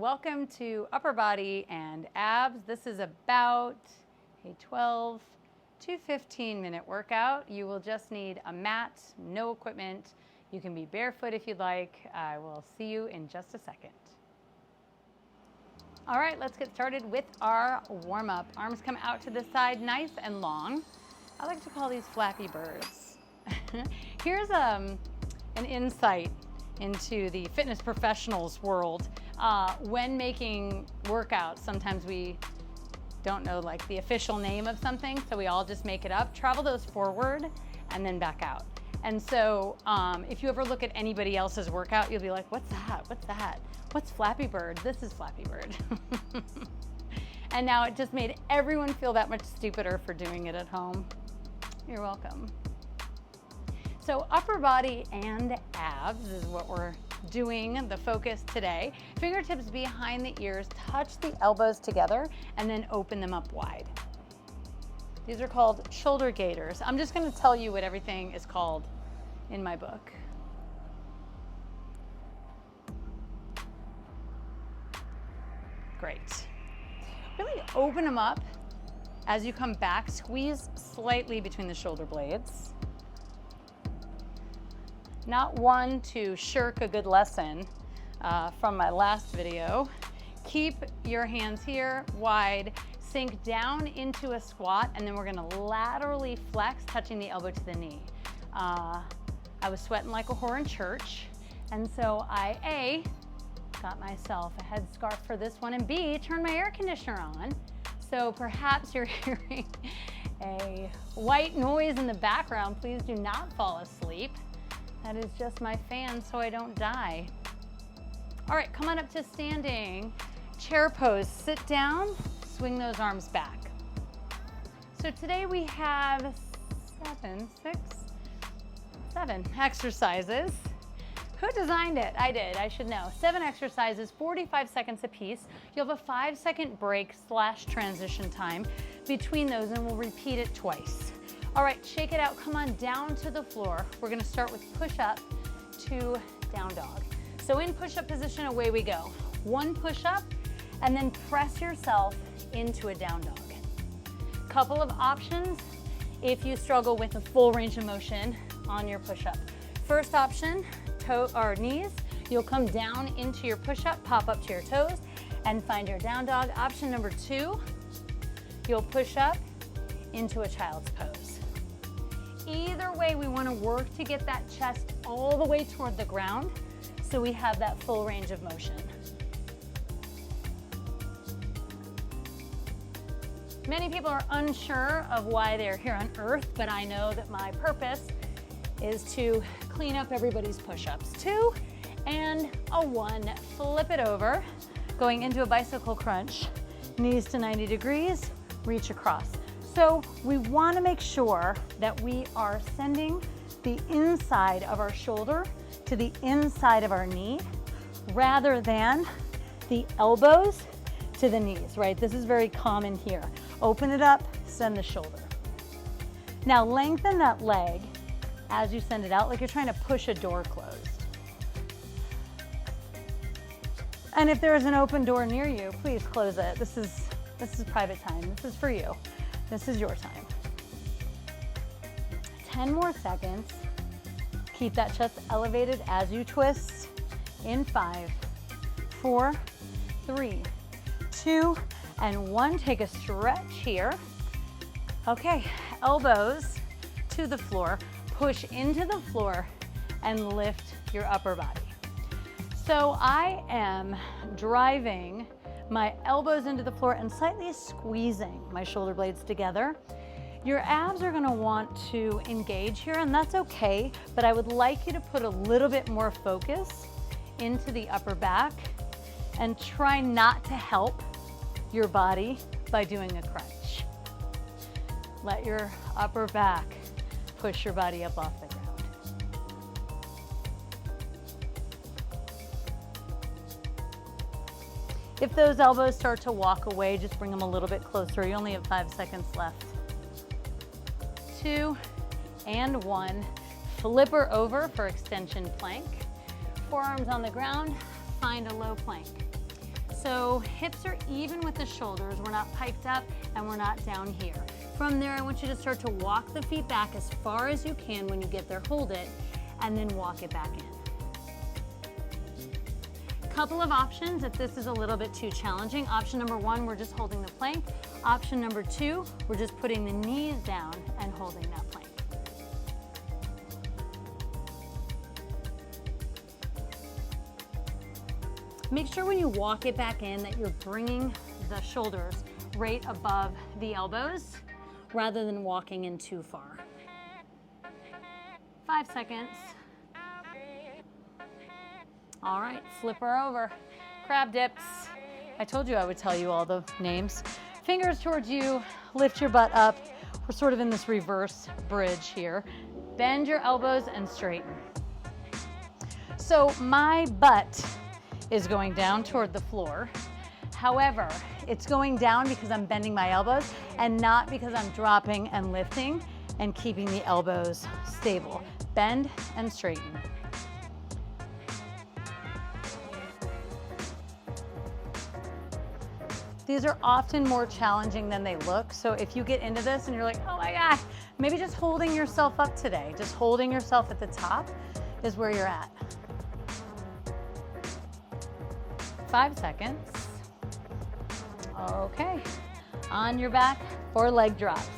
welcome to Upper Body and Abs. This is about a 12 to 15-minute workout. You will just need a mat, no equipment. You can be barefoot if you'd like. I will see you in just a second. All right, let's get started with our warm-up. Arms come out to the side, nice and long. I like to call these flappy birds. Here's an insight into the fitness professionals world. When making workouts, sometimes we don't know like the official name of something, so we all just make it up. Travel those forward and then back out. And so if you ever look at anybody else's workout, you'll be like, what's that? What's that? What's Flappy Bird? This is Flappy Bird. And now it just made everyone feel that much stupider for doing it at home. You're welcome. So upper body and abs is what we're doing, the focus today. Fingertips behind the ears, touch the elbows together, and then open them up wide. These are called shoulder gaiters. I'm just gonna tell you what everything is called in my book. Great. Really open them up as you come back, squeeze slightly between the shoulder blades. Not one to shirk a good lesson from my last video. Keep your hands here wide, sink down into a squat, and then we're gonna laterally flex, touching the elbow to the knee. I was sweating like a whore in church, and so I, A, got myself a headscarf for this one, and B, turned my air conditioner on. So perhaps you're hearing a white noise in the background. Please do not fall asleep. That is just my fan so I don't die. All right, come on up to standing. Chair pose, sit down, swing those arms back. So today we have seven exercises. Who designed it? I did, I should know. 7 exercises, 45 seconds a piece. You'll have a 5-second break / transition time between those, and we'll repeat it twice. All right, shake it out, come on down to the floor. We're gonna start with push-up to down dog. So in push-up position, away we go. 1 push-up, and then press yourself into a down dog. Couple of options if you struggle with a full range of motion on your push-up. First option, toe or knees. You'll come down into your push-up, pop up to your toes, and find your down dog. Option number 2, you'll push up into a child's pose. Either way, we want to work to get that chest all the way toward the ground so we have that full range of motion. Many people are unsure of why they're here on earth, but I know that my purpose is to clean up everybody's push-ups. 2 and a 1. Flip it over, going into a bicycle crunch. Knees to 90 degrees, reach across. So we want to make sure that we are sending the inside of our shoulder to the inside of our knee rather than the elbows to the knees, right? This is very common here. Open it up, send the shoulder. Now lengthen that leg as you send it out, like you're trying to push a door closed. And if there is an open door near you, please close it. This is private time. This is for you. This is your time. 10 more seconds. Keep that chest elevated as you twist. In 5, 4, 3, 2, and 1. Take a stretch here. Okay, elbows to the floor. Push into the floor and lift your upper body. So I am driving my elbows into the floor and slightly squeezing my shoulder blades together. Your abs are gonna want to engage here, and that's okay, but I would like you to put a little bit more focus into the upper back and try not to help your body by doing a crunch. Let your upper back push your body up off the ground. If those elbows start to walk away, just bring them a little bit closer. You only have 5 seconds left. 2 and 1. Flipper over for extension plank. Forearms on the ground, find a low plank. So hips are even with the shoulders. We're not piked up and we're not down here. From there, I want you to start to walk the feet back as far as you can. When you get there, hold it, and then walk it back in. Couple of options if this is a little bit too challenging. Option number one, we're just holding the plank. Option number two, we're just putting the knees down and holding that plank. Make sure when you walk it back in that you're bringing the shoulders right above the elbows rather than walking in too far. 5 seconds. All right, flip her over. Crab dips. I told you I would tell you all the names. Fingers towards you, lift your butt up. We're sort of in this reverse bridge here. Bend your elbows and straighten. So my butt is going down toward the floor. However, it's going down because I'm bending my elbows and not because I'm dropping and lifting and keeping the elbows stable. Bend and straighten. These are often more challenging than they look. So if you get into this and you're like, oh my gosh, maybe just holding yourself up today, just holding yourself at the top is where you're at. 5 seconds. Okay, on your back for leg drops.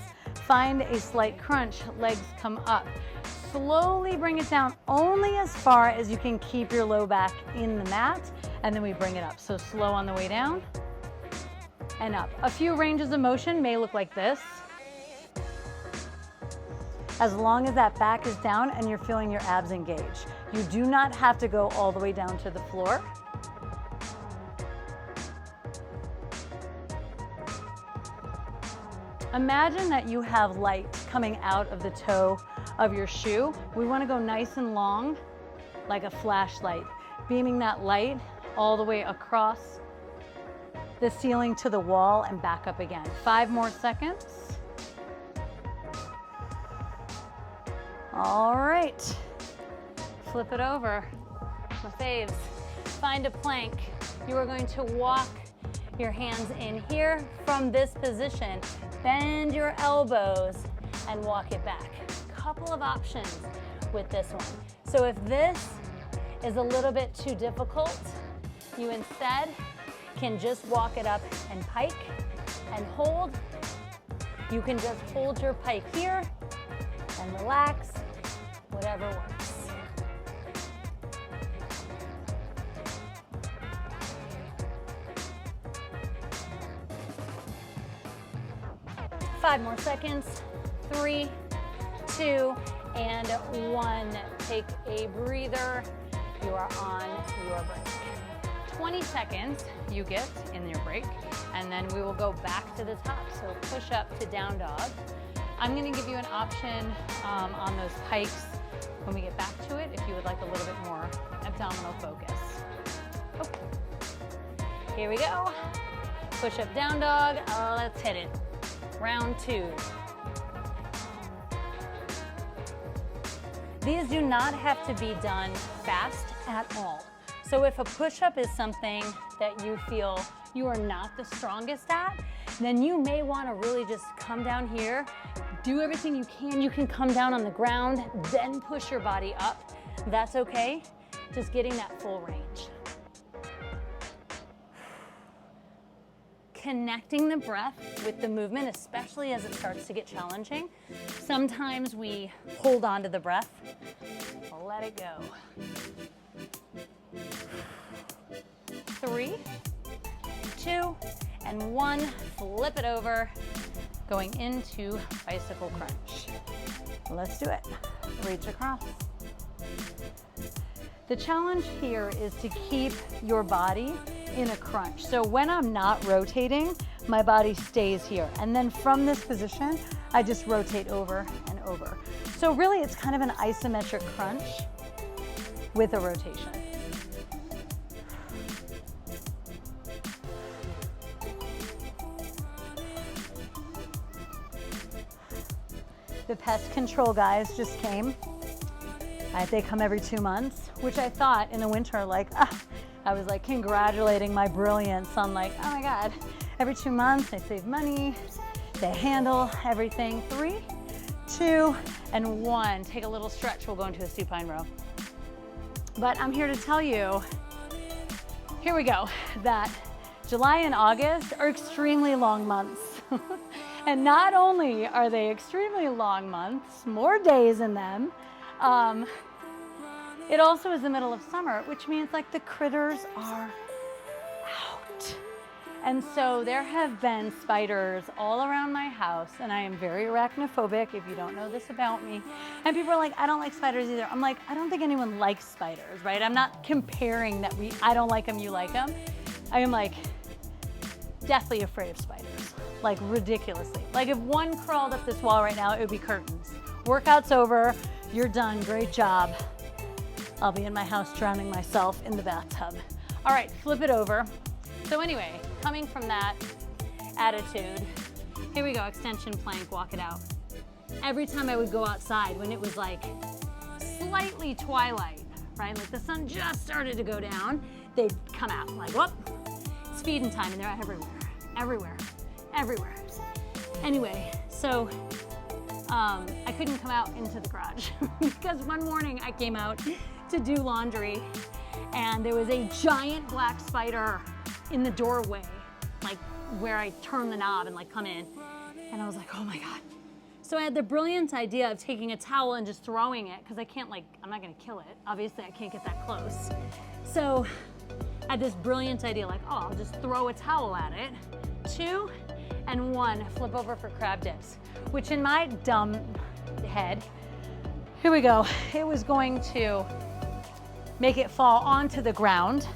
Find a slight crunch, legs come up. Slowly bring it down only as far as you can keep your low back in the mat, and then we bring it up. So slow on the way down and up. A few ranges of motion may look like this. As long as that back is down and you're feeling your abs engage. You do not have to go all the way down to the floor. Imagine that you have light coming out of the toe of your shoe. We want to go nice and long, like a flashlight, beaming that light all the way across the ceiling to the wall and back up again. 5 more seconds. All right, flip it over. My faves. Find a plank. You are going to walk your hands in here from this position. Bend your elbows and walk it back. Couple of options with this one. So if this is a little bit too difficult, you instead can just walk it up and pike and hold. You can just hold your pike here and relax, whatever works. Five more seconds. 3, 2, and 1. Take a breather. You are on your break. 20 seconds you get in your break, and then we will go back to the top. So push up to down dog. I'm going to give you an option on those pikes when we get back to it if you would like a little bit more abdominal focus. Okay. Here we go. Push up down dog. Let's hit it. Round 2. These do not have to be done fast at all. So if a push-up is something that you feel you are not the strongest at, then you may want to really just come down here, do everything you can. You can come down on the ground, then push your body up. That's okay. Just getting that full range. Connecting the breath with the movement, especially as it starts to get challenging. Sometimes we hold on to the breath. Let it go. 3, 2, and 1. Flip it over. Going into bicycle crunch. Let's do it. Reach across. The challenge here is to keep your body in a crunch. So when I'm not rotating, my body stays here. And then from this position, I just rotate over and over. So really it's kind of an isometric crunch with a rotation. The pest control guys just came. They come every 2 months, which I thought in the winter, like, I was like congratulating my brilliance on like, oh my God, every 2 months they save money, they handle everything. 3, 2, and 1. Take a little stretch, we'll go into a supine row. But I'm here to tell you, here we go, that July and August are extremely long months. And not only are they extremely long months, more days in them, it also is the middle of summer, which means like the critters are out. And so there have been spiders all around my house, and I am very arachnophobic, if you don't know this about me. And people are like, I don't like spiders either. I'm like, I don't think anyone likes spiders, right? I'm not comparing that I don't like them, you like them. I am like deathly afraid of spiders, like ridiculously. Like if one crawled up this wall right now, it would be curtains. Workout's over, you're done, great job. I'll be in my house drowning myself in the bathtub. All right, flip it over. So anyway, coming from that attitude, here we go, extension plank, walk it out. Every time I would go outside when it was like slightly twilight, right? Like the sun just started to go down, they'd come out like, whoop, it's feeding time, and they're everywhere, everywhere, everywhere. Anyway, so I couldn't come out into the garage because one morning I came out to do laundry and there was a giant black spider in the doorway, like where I turn the knob and like come in. And I was like, oh my God. So I had the brilliant idea of taking a towel and just throwing it, because I can't I'm not gonna kill it. Obviously I can't get that close. So I had this brilliant idea, like, oh, I'll just throw a towel at it. 2 and 1, flip over for crab dips, which in my dumb head, here we go, it was going to make it fall onto the ground,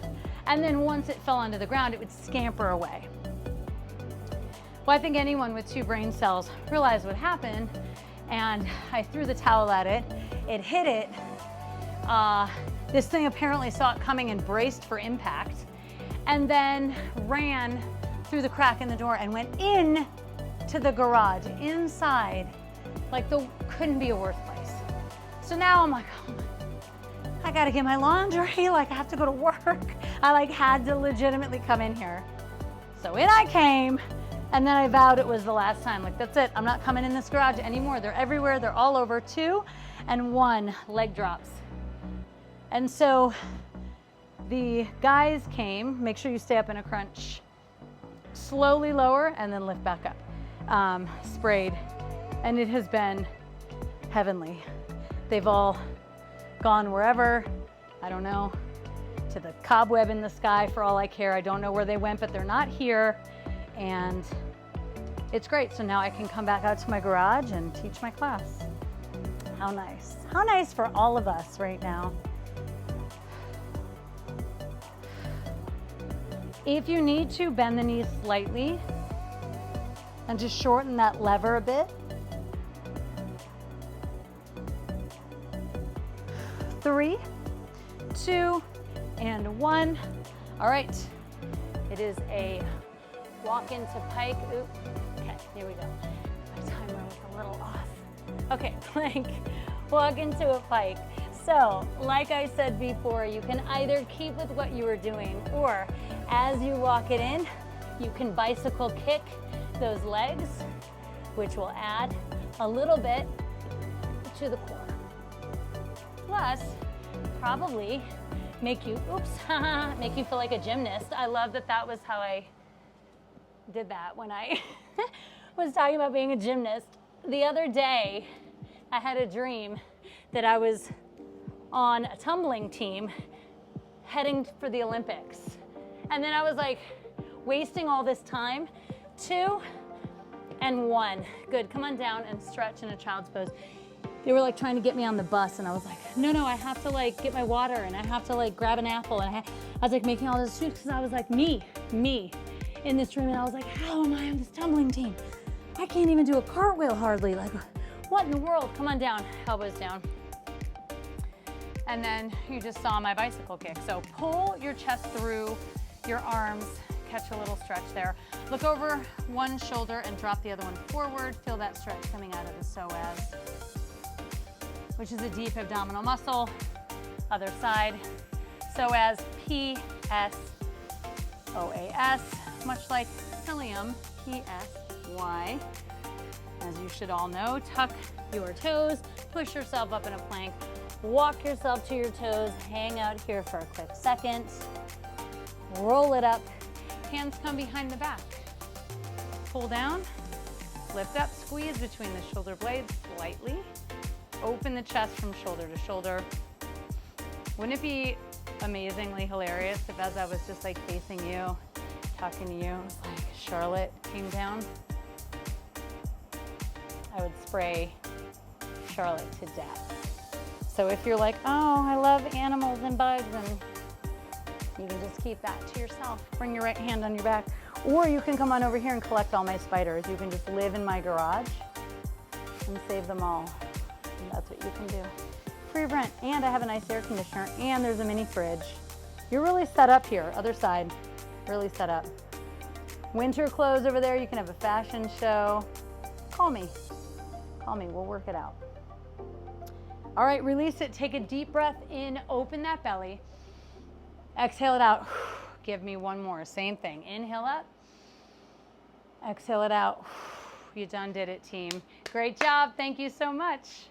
and then once it fell onto the ground, it would scamper away. Well, I think anyone with 2 brain cells realized what happened, and I threw the towel at it, it hit it, this thing apparently saw it coming and braced for impact, and then ran through the crack in the door and went in to the garage, inside, like couldn't be a worse place. So now I'm like, oh my, I gotta get my laundry, like I have to go to work. I like had to legitimately come in here. So in I came, and then I vowed it was the last time. Like, that's it, I'm not coming in this garage anymore. They're everywhere, they're all over. 2 and 1, leg drops. And so the guys came, make sure you stay up in a crunch. Slowly lower and then lift back up. Sprayed, and it has been heavenly. They've all gone wherever, I don't know, to the cobweb in the sky for all I care. I don't know where they went, but they're not here, and it's great. So now I can come back out to my garage and teach my class. How nice. How nice for all of us right now. If you need to, bend the knees slightly and just shorten that lever a bit. 3, 2, and 1. All right, it is a walk into pike. Oop. Okay, here we go. My timer was a little off. Okay, plank, walk into a pike. So, like I said before, you can either keep with what you were doing, or as you walk it in, you can bicycle kick those legs, which will add a little bit to the core. Plus, probably make you, make you feel like a gymnast. I love that that was how I did that when I was talking about being a gymnast. The other day, I had a dream that I was on a tumbling team heading for the Olympics. And then I was like wasting all this time. 2 and 1. Good, come on down and stretch in a child's pose. They were like trying to get me on the bus, and I was like, no, I have to like get my water, and I have to like grab an apple, and I was like making all this food because I was like me in this dream, and I was like, how am I on this tumbling team? I can't even do a cartwheel hardly. Like, what in the world? Come on down, elbows down. And then you just saw my bicycle kick. So pull your chest through your arms, catch a little stretch there. Look over one shoulder and drop the other one forward. Feel that stretch coming out of the psoas, which is a deep abdominal muscle. Other side, psoas, P, P-S-O-A-S, much like psyllium, P-S-Y. As you should all know, tuck your toes, push yourself up in a plank, walk yourself to your toes, hang out here for a quick second, roll it up, hands come behind the back. Pull down, lift up, squeeze between the shoulder blades slightly, open the chest from shoulder to shoulder. Wouldn't it be amazingly hilarious if as I was just like facing you, talking to you, like Charlotte came down? I would spray Charlotte to death. So if you're like, oh, I love animals and bugs, and you can just keep that to yourself. Bring your right hand on your back. Or you can come on over here and collect all my spiders. You can just live in my garage and save them all. And that's what you can do. Free rent, and I have a nice air conditioner, and there's a mini fridge. You're really set up here, other side, really set up. Winter clothes over there, you can have a fashion show. Call me, we'll work it out. All right, release it, take a deep breath in, open that belly. Exhale it out, give me one more, same thing. Inhale up, exhale it out. You done did it, team. Great job, thank you so much.